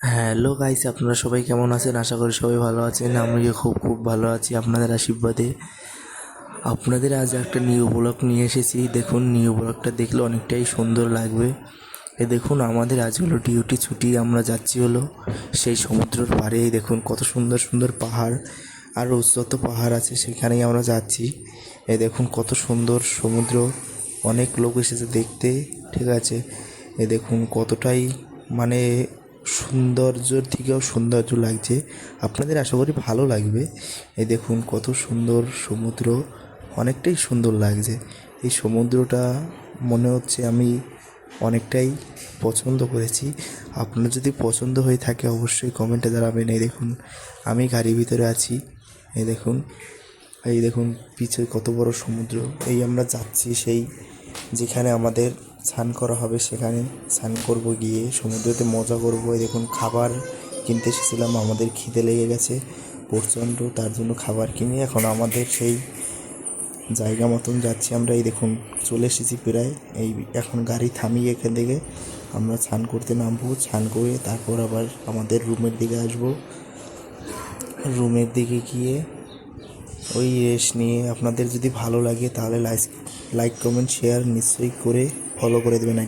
Hello guys, আপনারা সবাই কেমন আছেন? আশা করি সবাই ভালো আছেন। আমিও খুব খুব ভালো আছি আপনাদের আশীর্বাদে। আপনাদের আজ একটা নিউ ব্লগ নিয়ে এসেছি। দেখুন, নিউ ব্লগটা দেখলে অনেকটাই সুন্দর লাগবে। দেখুন, আমাদের আজ হলো ডিউটি ছুটি। আমরা যাচ্ছি হলো সেই সমুদ্রের পাড়ে। দেখুন কত সুন্দর সুন্দর পাহাড়, আর যত পাহাড় আছে সেখানেই আমরা যাচ্ছি। দেখুন কত সুন্দর সমুদ্র, অনেক লোক এসেছে দেখতে। ঠিক আছে, দেখুন কতটাই মানে সৌন্দর্যর থেকেও সৌন্দর্য লাগছে। আপনাদের আশা করি ভালো লাগবে। দেখুন কত সুন্দর সমুদ্র, অনেকটাই সুন্দর লাগছে। এই সমুদ্রটা মনে হচ্ছে আমি অনেকটাই পছন্দ করেছি। আপনার যদি পছন্দ হয়ে থাকে অবশ্যই কমেন্টে জানাবেন। এই দেখুন আমি গাড়ির ভিতরে আছি। এই দেখুন পিছে কত বড় সমুদ্র। এই আমরা যাচ্ছি সেই যেখানে আমাদের স্নান করা হবে, সেখানে স্নান করব, গিয়ে সমুদ্রতে মজা করব। এই দেখুন খাবার কিনতে এসেছিলাম, আমাদের খিদে লেগে গেছে প্রচণ্ড, তার জন্য খাবার কিনে এখন আমাদের সেই জায়গা মতন যাচ্ছি আমরা। এই দেখুন চলে এসেছি প্রায়। এই এখন গাড়ি থামিয়ে এখান থেকে আমরা স্নান করতে নামবো। স্নান করে তারপর আবার আমাদের রুমের দিকে আসবো। রুমের দিকে গিয়ে ওই রেস্ট নিয়ে, আপনাদের যদি ভালো লাগে তাহলে লাইক কমেন্ট শেয়ার নিশ্চয়ই করে ফলো করে দেবেন।